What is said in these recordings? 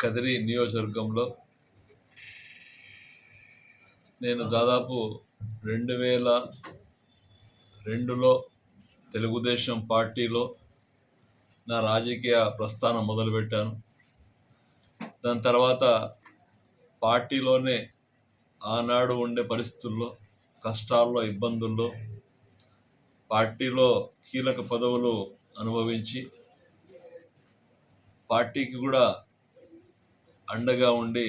కదిరి నియోజకవర్గంలో నేను దాదాపు 2002లో తెలుగుదేశం పార్టీలో నా రాజకీయ ప్రస్థానం మొదలుపెట్టాను. దాని తర్వాత పార్టీలోనే ఆనాడు ఉండే పరిస్థితుల్లో, కష్టాల్లో, ఇబ్బందుల్లో పార్టీలో కీలక పదవులు అనుభవించి పార్టీకి కూడా అండగా ఉండి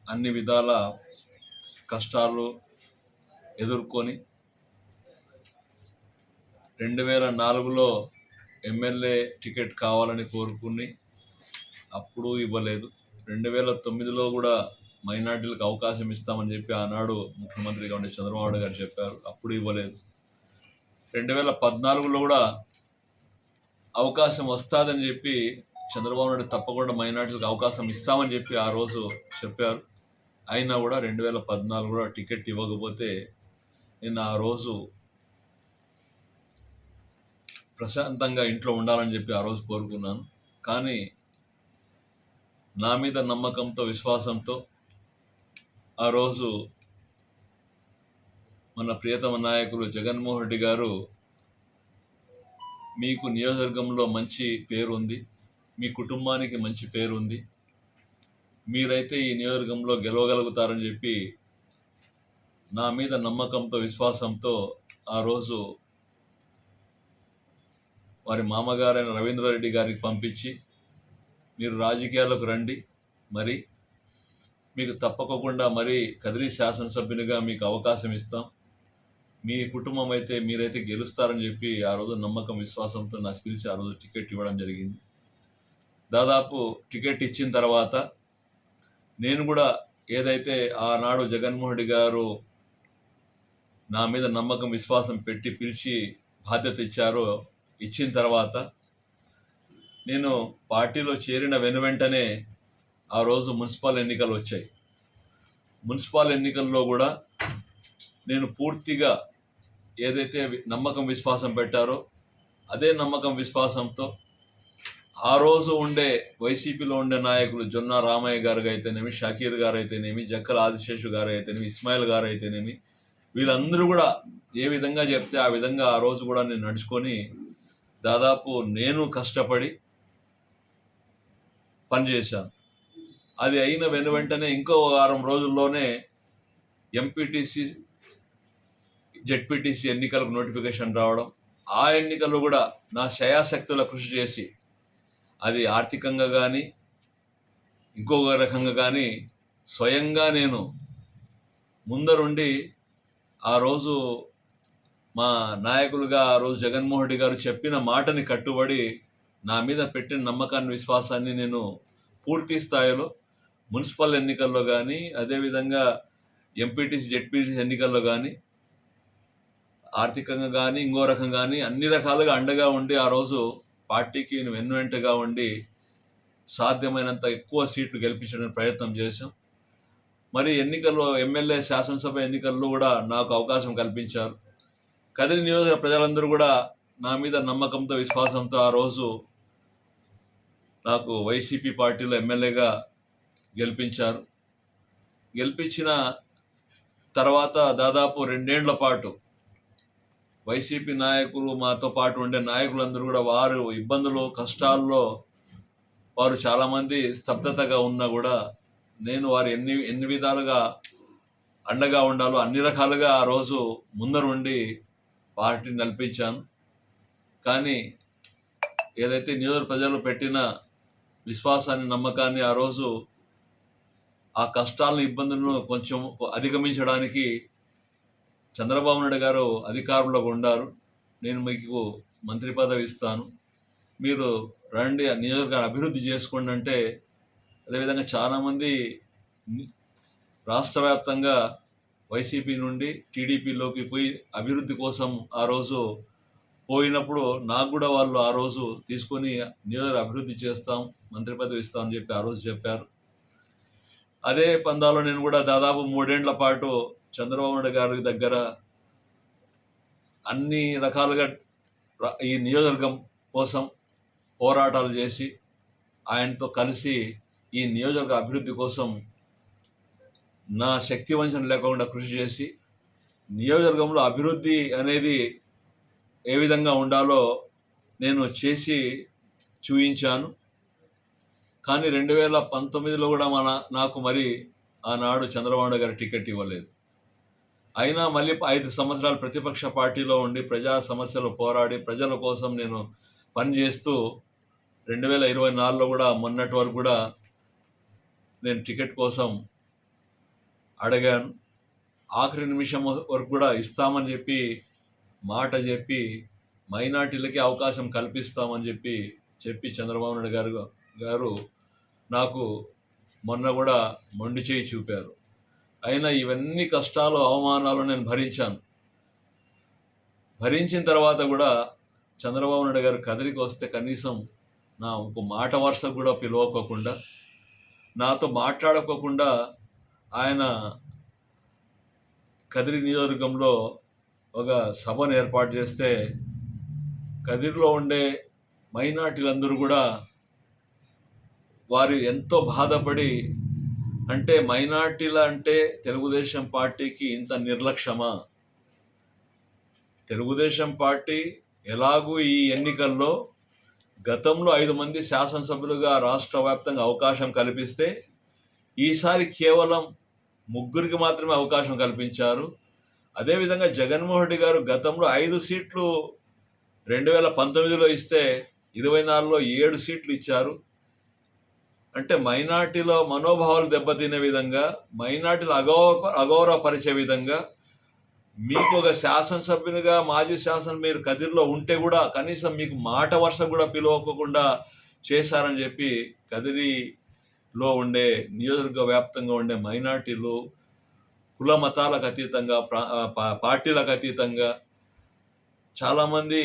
అన్ని విధాల కష్టాలు ఎదుర్కొని 2004లో ఎమ్మెల్యే టికెట్ కావాలని కోరుకుని అప్పుడు ఇవ్వలేదు. 2009లో కూడా మైనార్టీలకు అవకాశం ఇస్తామని చెప్పి ఆనాడు ముఖ్యమంత్రిగా ఉండే చంద్రబాబు నాయుడు గారు చెప్పారు, అప్పుడు ఇవ్వలేదు. 2014లో కూడా అవకాశం వస్తుందని చెప్పి చంద్రబాబు నాయుడు తప్పకుండా మైనార్టీలకు అవకాశం ఇస్తామని చెప్పి ఆ రోజు చెప్పారు. అయినా కూడా 2014 కూడా టికెట్ ఇవ్వకపోతే నేను ఆ రోజు ప్రశాంతంగా ఇంట్లో ఉండాలని చెప్పి ఆ రోజు కోరుకున్నాను. కానీ నా మీద నమ్మకంతో, విశ్వాసంతో ఆ రోజు మన ప్రియతమ నాయకులు జగన్మోహన్ రెడ్డి గారు, మీకు నియోజకవర్గంలో మంచి పేరు ఉంది, మీ కుటుంబానికి మంచి పేరు ఉంది, మీరైతే ఈ నియోజకవర్గంలో గెలవగలుగుతారని చెప్పి నా మీద నమ్మకంతో, విశ్వాసంతో ఆ రోజు వారి మామగారైన రవీంద్రారెడ్డి గారికి పంపించి, మీరు రాజకీయాలకు రండి, మరి మీకు తప్పకుండా మరి కదిరి శాసనసభ్యునిగా మీకు అవకాశం ఇస్తాం, మీ కుటుంబం అయితే మీరైతే గెలుస్తారని చెప్పి ఆ రోజు నమ్మకం, విశ్వాసంతో నాకు పిలిచి ఆ రోజు టికెట్ ఇవ్వడం జరిగింది. దాదాపు టికెట్ ఇచ్చిన తర్వాత నేను కూడా ఏదైతే ఆనాడు జగన్మోహన్ రెడ్డి గారు నా మీద నమ్మకం, విశ్వాసం పెట్టి పిలిచి బాధ్యత ఇచ్చారో, ఇచ్చిన తర్వాత నేను పార్టీలో చేరిన వెనువెంటనే ఆ రోజు మున్సిపల్ ఎన్నికలు వచ్చాయి. మున్సిపల్ ఎన్నికల్లో కూడా నేను పూర్తిగా ఏదైతే నమ్మకం, విశ్వాసం పెట్టారో అదే నమ్మకం, విశ్వాసంతో ఆ రోజు ఉండే వైసీపీలో ఉండే నాయకులు జొన్న రామయ్య గారు అయితేనేమి, షకీర్ గారు అయితేనేమి, జక్కల ఆదిశేషు గారు అయితేనేమి, ఇస్మాయిల్ గారు అయితేనేమి, వీళ్ళందరూ కూడా ఏ విధంగా చెప్తే ఆ విధంగా ఆ రోజు కూడా నేను నడుచుకొని దాదాపు నేను కష్టపడి పనిచేశాను. అది అయిన వెంటనే ఇంకో వారం రోజుల్లోనే ఎంపీటీసీ, జెడ్పీటీసీ ఎన్నికలకు నోటిఫికేషన్ రావడం, ఆ ఎన్నికల్లో కూడా నా శయాశక్తుల కృషి చేసి అది ఆర్థికంగా కానీ ఇంకొక రకంగా కానీ స్వయంగా నేను ముందరుండి ఆ రోజు మా నాయకులుగా ఆ రోజు జగన్మోహన్ రెడ్డి గారు చెప్పిన మాటని కట్టుబడి నా మీద పెట్టిన నమ్మకాన్ని, విశ్వాసాన్ని నేను పూర్తి స్థాయిలో మున్సిపల్ ఎన్నికల్లో కానీ, అదేవిధంగా ఎంపీటీసీ, జెడ్పీటీసీ ఎన్నికల్లో కానీ, ఆర్థికంగా కానీ ఇంకో రకంగా కానీ అన్ని రకాలుగా అండగా ఉండి ఆ రోజు పార్టీకి వెన్నువెంటగా ఉండి సాధ్యమైనంత ఎక్కువ సీట్లు గెలిపించడానికి ప్రయత్నం చేశాం. మరి ఎన్నికల్లో, ఎమ్మెల్యే, శాసనసభ ఎన్నికల్లో కూడా నాకు అవకాశం కల్పించారు. కదిరి నియోజక ప్రజలందరూ కూడా నా మీద నమ్మకంతో, విశ్వాసంతో ఆ రోజు నాకు వైసీపీ పార్టీలో ఎమ్మెల్యేగా గెలిపించారు. గెలిపించిన తర్వాత దాదాపు 2 ఏళ్ల పాటు వైసీపీ నాయకులు, మాతో పాటు ఉండే నాయకులందరూ కూడా వారు ఇబ్బందులు, కష్టాల్లో వారు చాలామంది స్తబ్దతగా ఉన్నా కూడా నేను వారు ఎన్ని విధాలుగా అండగా ఉండాలో అన్ని రకాలుగా ఆ రోజు ముందరుండి పార్టీని నడిపించాను. కానీ ఏదైతే నియోజక ప్రజలు పెట్టిన విశ్వాసాన్ని, నమ్మకాన్ని ఆ రోజు ఆ కష్టాలను, ఇబ్బందులను కొంచెం అధిగమించడానికి చంద్రబాబు నాయుడు గారు అధికారంలో ఉన్నారు, నేను మీకు మంత్రి పదవి ఇస్తాను, మీరు రండి నియోజకవర్గాన్ని అభివృద్ధి చేసుకోండి అంటే, అదేవిధంగా చాలామంది రాష్ట్ర వ్యాప్తంగా వైసీపీ నుండి టీడీపీలోకి పోయి అభివృద్ధి కోసం ఆ రోజు పోయినప్పుడు నాకు కూడా వాళ్ళు ఆ రోజు తీసుకొని నియోజకవర్గ అభివృద్ధి చేస్తాం, మంత్రి పదవి ఇస్తామని చెప్పి ఆ రోజు చెప్పారు. అదే పందాలో నేను కూడా దాదాపు 3 ఏళ్ల పాటు చంద్రబాబు నాయుడు గారి దగ్గర అన్ని రకాలుగా ఈ నియోజకవర్గం కోసం పోరాటాలు చేసి ఆయనతో కలిసి ఈ నియోజకవర్గ అభివృద్ధి కోసం నా శక్తి వంచన లేకుండా కృషి చేసి నియోజకవర్గంలో అభివృద్ధి అనేది ఏ విధంగా ఉండాలో నేను చేసి చూయించాను. కానీ 2019లో కూడా నాకు మరి ఆనాడు చంద్రబాబు గారు టికెట్ ఇవ్వలేదు. అయినా మళ్ళీ 5 సంవత్సరాలు ప్రతిపక్ష పార్టీలో ఉండి ప్రజా సమస్యలు పోరాడి ప్రజల కోసం నేను పనిచేస్తూ 2024లో కూడా మొన్నటి వరకు కూడా నేను టికెట్ కోసం అడిగాను. ఆఖరి నిమిషం వరకు కూడా ఇస్తామని మాట చెప్పి మైనార్టీలకి అవకాశం కల్పిస్తామని చెప్పి చంద్రబాబు నాయుడు గారు నాకు మొన్న కూడా మొండి చేయి చూపారు. అయినా ఇవన్నీ కష్టాలు అవమానాలు నేను భరించాను. భరించిన తర్వాత కూడా చంద్రబాబు నాయుడు గారు కదిరికి వస్తే కనీసం నా ఒక మాట వరుసకు కూడా పిలవకోకుండా నాతో మాట్లాడుకోకుండా ఆయన కదిరి నియోజకవర్గంలో ఒక సభను ఏర్పాటు చేస్తే కదిరిలో ఉండే మైనార్టీలందరూ కూడా వారు ఎంతో బాధపడి, అంటే మైనార్టీల అంటే తెలుగుదేశం పార్టీకి ఇంత నిర్లక్ష్యమా? తెలుగుదేశం పార్టీ ఎలాగూ ఈ ఎన్నికల్లో గతంలో 5 మంది శాసనసభ్యులుగా రాష్ట్ర వ్యాప్తంగా అవకాశం కల్పిస్తే ఈసారి కేవలం 3 మాత్రమే అవకాశం కల్పించారు. అదేవిధంగా జగన్మోహన్ రెడ్డి గారు గతంలో 5 సీట్లు 2019లో ఇస్తే 24లో 7 సీట్లు ఇచ్చారు. అంటే మైనార్టీలో మనోభావాలు దెబ్బతినే విధంగా, మైనార్టీలు అగౌరవపరిచే విధంగా, మీకు ఒక శాసనసభ్యునిగా మాజీ శాసన మీరు కదిరిలో ఉంటే కూడా కనీసం మీకు మాట వరుస కూడా పిలవకుండా చేశారని చెప్పి కదిరిలో ఉండే నియోజకవర్గ వ్యాప్తంగా ఉండే మైనార్టీలు కుల మతాలకు అతీతంగా పార్టీలకు అతీతంగా చాలామంది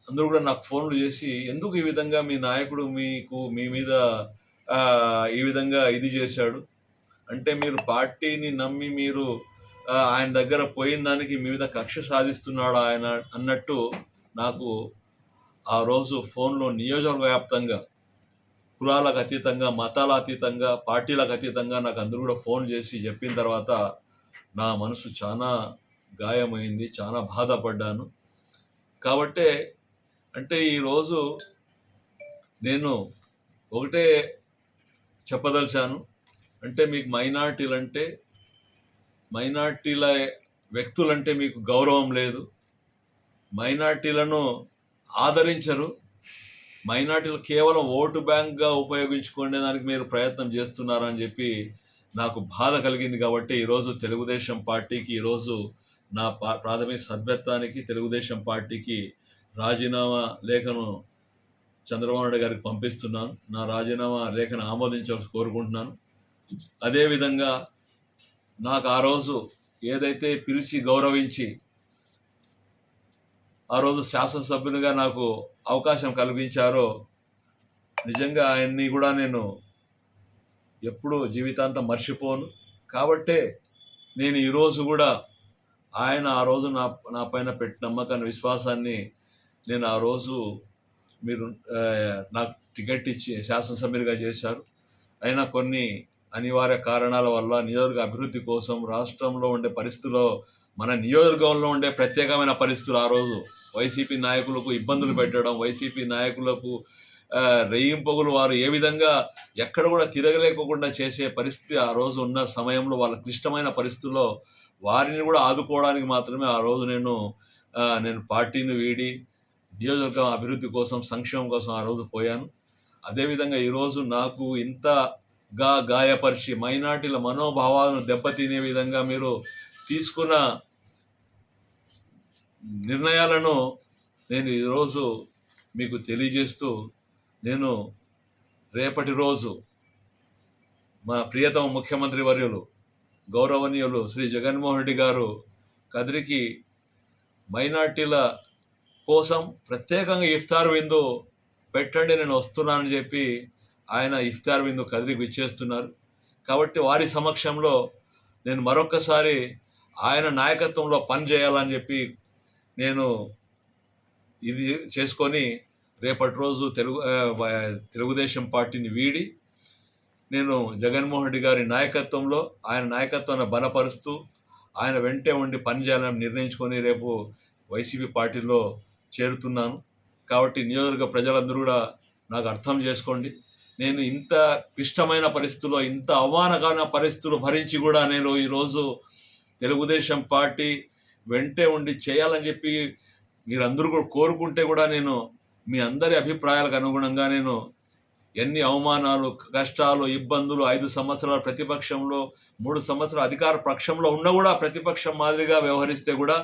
అందరూ కూడా నాకు ఫోన్లు చేసి, ఎందుకు ఈ విధంగా మీ నాయకుడు మీ మీద ఈ విధంగా ఇది చేశాడు, అంటే మీరు పార్టీని నమ్మి మీరు ఆయన దగ్గర పోయిన దానికి మీ మీద కక్ష సాధిస్తున్నాడు ఆయన అన్నట్టు నాకు ఆ రోజు ఫోన్లో నియోజకవర్గ వ్యాప్తంగా కులాలకు అతీతంగా, మతాల అతీతంగా, పార్టీలకు అతీతంగా నాకు అందరూ కూడా ఫోన్ చేసి చెప్పిన తర్వాత నా మనసు చాలా గాయమైంది, చాలా బాధపడ్డాను. కాబట్టే అంటే ఈరోజు నేను ఒకటే చెప్పదలిచాను, అంటే మీకు మైనార్టీల వ్యక్తులంటే మీకు గౌరవం లేదు, మైనార్టీలను ఆదరించరు, మైనార్టీలు కేవలం ఓటు బ్యాంక్గా ఉపయోగించుకునేదానికి మీరు ప్రయత్నం చేస్తున్నారని చెప్పి నాకు బాధ కలిగింది. కాబట్టి ఈరోజు తెలుగుదేశం పార్టీకి, ఈరోజు నా ప్రాథమిక సభ్యత్వానికి తెలుగుదేశం పార్టీకి రాజీనామా లేఖను చంద్రబాబు నాయుడు గారికి పంపిస్తున్నాను. నా రాజీనామా లేఖను ఆమోదించాల్సి కోరుకుంటున్నాను. అదేవిధంగా నాకు ఆ రోజు ఏదైతే పిలిచి గౌరవించి ఆ రోజు శాసనసభ్యునిగా నాకు అవకాశం కల్పించారో నిజంగా ఆయన్ని కూడా నేను ఎప్పుడూ జీవితాంతం మర్చిపోను. కాబట్టే నేను ఈరోజు కూడా ఆయన ఆ రోజు నా పైన పెట్టిన నమ్మకాన్ని, విశ్వాసాన్ని నేను ఆ రోజు మీరు నాకు టికెట్ ఇచ్చి శాసనసభ్యునిగా చేశారు. అయినా కొన్ని అనివార్య కారణాల వల్ల నియోజకవర్గ అభివృద్ధి కోసం రాష్ట్రంలో ఉండే పరిస్థితుల్లో, మన నియోజకవర్గంలో ఉండే ప్రత్యేకమైన పరిస్థితులు, ఆ రోజు వైసీపీ నాయకులకు ఇబ్బందులు పెట్టడం, వైసీపీ నాయకులకు రెయ్యింపగులు వారు ఏ విధంగా ఎక్కడ కూడా తిరగలేకోకుండా చేసే పరిస్థితి ఆ రోజు ఉన్న సమయంలో, వాళ్ళ క్లిష్టమైన పరిస్థితుల్లో వారిని కూడా ఆదుకోవడానికి మాత్రమే ఆ రోజు నేను పార్టీని వీడి నియోజకవర్గం అభివృద్ధి కోసం, సంక్షేమం కోసం ఆ రోజు పోయాను. అదేవిధంగా ఈరోజు నాకు ఇంతగా గాయపరిచి మైనార్టీల మనోభావాలను దెబ్బతినే విధంగా మీరు తీసుకున్న నిర్ణయాలను నేను ఈరోజు మీకు తెలియజేస్తూ, నేను రేపటి రోజు మా ప్రియతమ ముఖ్యమంత్రి వర్యులు గౌరవనీయులు శ్రీ జగన్మోహన్ రెడ్డి గారు కదిరికి మైనార్టీల కోసం ప్రత్యేకంగా ఇఫ్తార్ విందు పెట్టండి, నేను వస్తున్నానని చెప్పి ఆయన ఇఫ్తార్ విందు కదిరికి ఇచ్చేస్తున్నారు. కాబట్టి వారి సమక్షంలో నేను మరొక్కసారి ఆయన నాయకత్వంలో పని చేయాలని చెప్పి నేను ఇది చేసుకొని రేపటి రోజు తెలుగుదేశం పార్టీని వీడి నేను జగన్మోహన్ రెడ్డి గారి నాయకత్వంలో ఆయన నాయకత్వాన్ని బలపరుస్తూ ఆయన వెంటే ఉండి పనిచేయాలని నిర్ణయించుకొని రేపు వైసీపీ పార్టీలో చేరుతున్నాను. కాబట్టి నియోజకవర్గ ప్రజలందరూ కూడా నాకు అర్థం చేసుకోండి. నేను ఇంత క్లిష్టమైన పరిస్థితుల్లో, ఇంత అవమానకరమైన పరిస్థితులు భరించి కూడా నేను ఈరోజు తెలుగుదేశం పార్టీ వెంటే ఉండి చేయాలని చెప్పి మీరందరూ కూడా కోరుకుంటే కూడా నేను మీ అందరి అభిప్రాయాలకు అనుగుణంగా నేను ఎన్ని అవమానాలు, కష్టాలు, ఇబ్బందులు 5 సంవత్సరాల ప్రతిపక్షంలో, 3 సంవత్సరాల అధికార పక్షంలో ఉన్నా కూడా ప్రతిపక్షం మాదిరిగా వ్యవహరిస్తే కూడా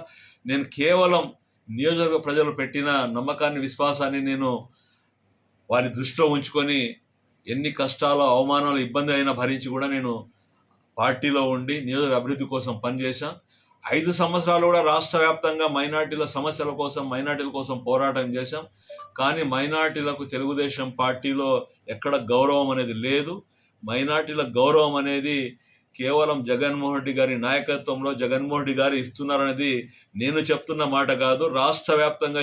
నేను కేవలం నియోజకవర్గ ప్రజలు పెట్టిన నమ్మకాన్ని, విశ్వాసాన్ని నేను వారి దృష్టిలో ఉంచుకొని ఎన్ని కష్టాలు, అవమానాలు, ఇబ్బంది అయినా భరించి కూడా నేను పార్టీలో ఉండి నియోజకవర్గ అభివృద్ధి కోసం పనిచేశాం. 5 సంవత్సరాలు కూడా రాష్ట్ర వ్యాప్తంగా మైనార్టీల సమస్యల కోసం, మైనార్టీల కోసం పోరాటం చేశాం. కానీ మైనార్టీలకు తెలుగుదేశం పార్టీలో ఎక్కడ గౌరవం అనేది లేదు. మైనార్టీల గౌరవం అనేది కేవలం జగన్మోహన్ రెడ్డి గారి నాయకత్వంలో జగన్మోహన్ రెడ్డి గారు ఇస్తున్నారనేది నేను చెప్తున్న మాట కాదు, రాష్ట్ర వ్యాప్తంగా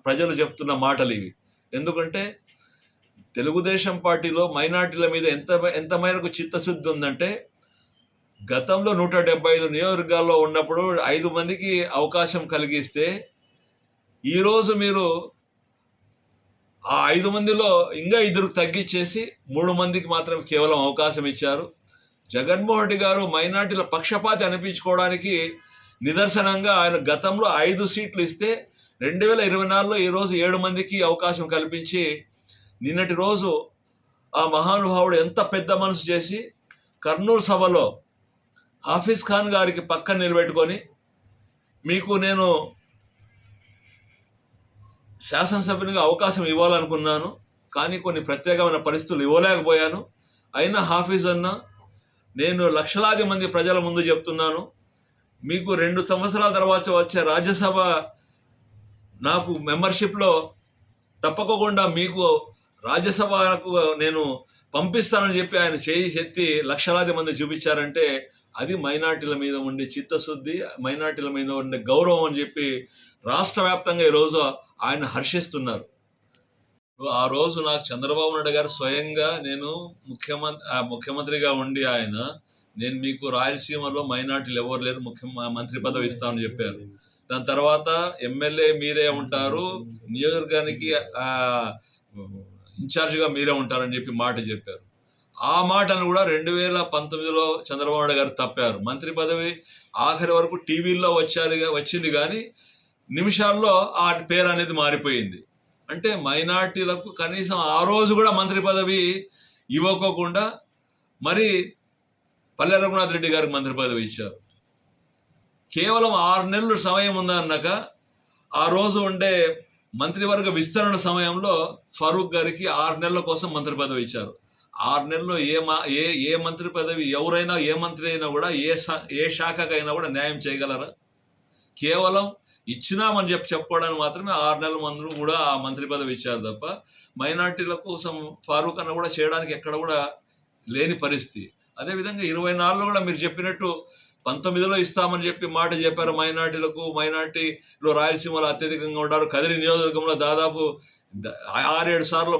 ప్రజలు చెప్తున్న మాటలు ఇవి. ఎందుకంటే తెలుగుదేశం పార్టీలో మైనార్టీల మీద ఎంత మేరకు చిత్తశుద్ధి ఉందంటే, గతంలో 175 నియోజకవర్గాల్లో ఉన్నప్పుడు 5 మందికి అవకాశం కలిగిస్తే ఈరోజు మీరు ఆ 5 మందిలో ఇంకా 2 తగ్గించేసి 3 మందికి మాత్రమే కేవలం అవకాశం ఇచ్చారు. జగన్మోహన్ రెడ్డి గారు మైనార్టీల పక్షపాతి అనిపించుకోవడానికి నిదర్శనంగా ఆయన గతంలో 5 సీట్లు ఇస్తే 2024లో ఈరోజు 7 మందికి అవకాశం కల్పించి నిన్నటి రోజు ఆ మహానుభావుడు ఎంత పెద్ద మనసు చేసి కర్నూలు సభలో హాఫీజ్ ఖాన్ గారికి పక్కన నిలబెట్టుకొని, మీకు నేను శాసనసభ్యునిగా అవకాశం ఇవ్వాలనుకున్నాను, కానీ కొన్ని ప్రత్యేకమైన పరిస్థితులు ఇవ్వలేకపోయాను. అయినా హాఫీజ్ అన్న, నేను లక్షలాది మంది ప్రజల ముందు చెప్తున్నాను, మీకు 2 సంవత్సరాల తర్వాత వచ్చే రాజ్యసభ నాకు మెంబర్షిప్లో తప్పకుండా మీకు రాజ్యసభకు నేను పంపిస్తానని చెప్పి ఆయన చేయి ఎత్తి లక్షలాది మంది చూపించారంటే అది మైనార్టీల మీద ఉండే చిత్తశుద్ధి, మైనార్టీల మీద ఉండే గౌరవం అని చెప్పి రాష్ట్ర వ్యాప్తంగా ఈరోజు ఆయన హర్షిస్తున్నారు. ఆ రోజు నాకు చంద్రబాబు నాయుడు గారు స్వయంగా నేను ముఖ్యమంత్రిగా ఉండి నేను మీకు రాయలసీమలో మైనార్టీలు ఎవరు లేరు, మంత్రి పదవి ఇస్తామని చెప్పారు. దాని తర్వాత ఎమ్మెల్యే మీరే ఉంటారు, నియోజకవర్గానికి ఇన్ఛార్జిగా మీరే ఉంటారని చెప్పి మాట చెప్పారు. ఆ మాటను కూడా 2019లో చంద్రబాబు నాయుడు గారు తప్పారు. మంత్రి పదవి ఆఖరి వరకు టీవీల్లో వచ్చింది కానీ నిమిషాల్లో ఆ పేరు అనేది మారిపోయింది. అంటే మైనార్టీలకు కనీసం ఆ రోజు కూడా మంత్రి పదవి ఇవ్వకోకుండా మరి పల్లె రఘునాథ్ రెడ్డి గారికి మంత్రి పదవి ఇచ్చారు. కేవలం 6 నెలలు సమయం ఉందన్నాక ఆ రోజు ఉండే మంత్రివర్గ విస్తరణ సమయంలో ఫరూక్ గారికి 6 నెలల కోసం మంత్రి పదవి ఇచ్చారు. 6 నెలల్లో ఏ మంత్రి పదవి ఎవరైనా, ఏ మంత్రి అయినా కూడా ఏ శాఖకైనా కూడా న్యాయం చేయగలరా? కేవలం ఇచ్చినామని చెప్పుకోవడానికి మాత్రమే 6 నెలల మంది కూడా ఆ మంత్రి పదవి ఇచ్చారు తప్ప మైనార్టీల కోసం ఫారూక్ అన్న కూడా చేయడానికి ఎక్కడ కూడా లేని పరిస్థితి. అదేవిధంగా 24లో కూడా మీరు చెప్పినట్టు 19లో ఇస్తామని చెప్పి మాట చెప్పారు మైనార్టీలకు. మైనార్టీలో రాయలసీమలో అత్యధికంగా ఉన్నారు. కదిరి నియోజకవర్గంలో దాదాపు 6-7 సార్లు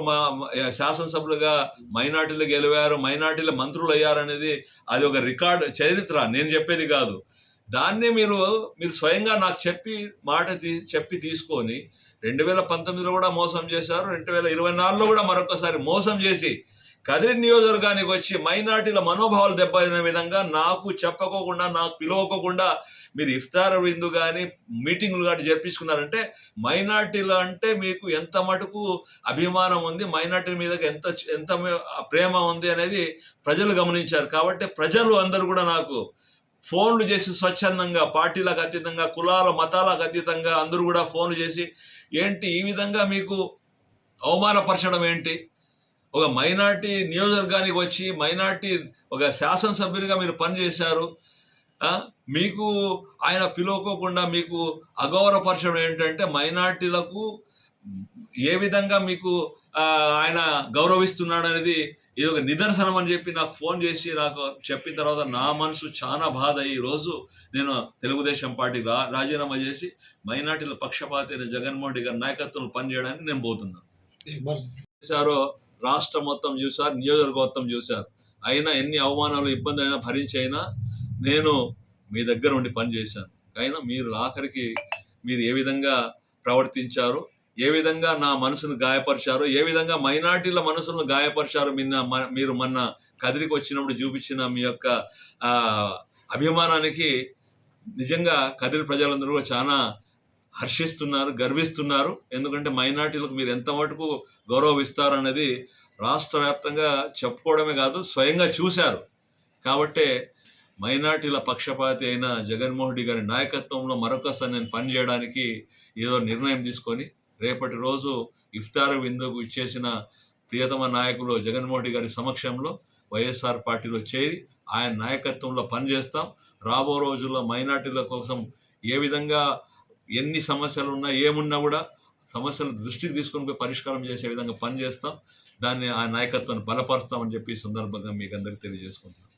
శాసనసభ్యులుగా మైనార్టీలు గెలివారు, మైనార్టీల మంత్రులు అయ్యారనేది అది ఒక రికార్డు, చరిత్ర, నేను చెప్పేది కాదు. దాన్నే మీరు స్వయంగా నాకు చెప్పి తీసుకొని 2019లో కూడా మోసం చేశారు, 2024లో కూడా మరొకసారి మోసం చేసి కదిరి నియోజకవర్గానికి వచ్చి మైనార్టీల మనోభావాలు దెబ్బతిన విధంగా నాకు చెప్పకోకుండా, నాకు పిలవకోకుండా మీరు ఇఫ్తార్ విందు కానీ మీటింగులు కానీ జరిపించుకున్నారంటే మైనార్టీలు అంటే మీకు ఎంత మటుకు అభిమానం ఉంది, మైనార్టీల మీద ఎంత ప్రేమ ఉంది అనేది ప్రజలు గమనించారు. కాబట్టి ప్రజలు అందరూ కూడా నాకు ఫోన్లు చేసి స్వచ్ఛందంగా, పార్టీలకు అతీతంగా, కులాల మతాలకు అతీతంగా అందరూ కూడా ఫోన్లు చేసి, ఏంటి ఈ విధంగా మీకు అవమానపరచడం ఏంటి, ఒక మైనార్టీ నియోజకవర్గానికి వచ్చి ఒక శాసనసభ్యునిగా మీరు పనిచేశారు, మీకు ఆయన పిలువకోకుండా మీకు అగౌరవపరచడం ఏంటంటే మైనార్టీలకు ఏ విధంగా మీకు ఆయన గౌరవిస్తున్నాడు అనేది ఇది ఒక నిదర్శనం అని చెప్పి నాకు ఫోన్ చేసి నాకు చెప్పిన తర్వాత నా మనసు చాలా బాధ అయ్యి ఈరోజు నేను తెలుగుదేశం పార్టీకి రాజీనామా చేసి మైనార్టీల పక్షపాతి అయిన జగన్మోహన్ రెడ్డి గారి నాయకత్వంలో పనిచేయడానికి నేను పోతున్నాను. రాష్ట్రం మొత్తం చూశారు, నియోజకవర్గం మొత్తం చూశారు. అయినా ఎన్ని అవమానాలు ఇబ్బంది అయినా భరించి అయినా నేను మీ దగ్గర ఉండి పనిచేశాను. అయినా మీరు ఆఖరికి మీరు ఏ విధంగా ప్రవర్తించారు, ఏ విధంగా నా మనసును గాయపరిచారు, ఏ విధంగా మైనార్టీల మనసులను గాయపరిచారు, మీరు మొన్న కదిరికి వచ్చినప్పుడు చూపించిన మీ యొక్క అభిమానానికి నిజంగా కదిరి ప్రజలందరూ కూడా చాలా హర్షిస్తున్నారు, గర్విస్తున్నారు. ఎందుకంటే మైనార్టీలకు మీరు ఎంత మటుకు గౌరవిస్తారనేది రాష్ట్ర వ్యాప్తంగా చెప్పుకోవడమే కాదు, స్వయంగా చూశారు. కాబట్టే మైనార్టీల పక్షపాతి అయిన జగన్మోహన్ రెడ్డి గారి నాయకత్వంలో మరొకసారి నేను పనిచేయడానికి ఏదో నిర్ణయం తీసుకొని రేపటి రోజు ఇఫ్తార్ విందుకు ఇచ్చేసిన ప్రియతమ నాయకులు జగన్మోహన్ రెడ్డి గారి సమక్షంలో వైఎస్ఆర్ పార్టీలో చేరి ఆయన నాయకత్వంలో పనిచేస్తాం. రాబో రోజుల్లో మైనార్టీల కోసం ఏ విధంగా ఎన్ని సమస్యలు ఉన్నా ఏమున్నా కూడా సమస్యలు దృష్టికి తీసుకొని పోయి పరిష్కారం చేసే విధంగా పనిచేస్తాం. దాన్ని ఆ నాయకత్వాన్ని బలపరుస్తామని చెప్పి ఈ సందర్భంగా మీకు అందరికీ తెలియజేసుకుంటున్నాం.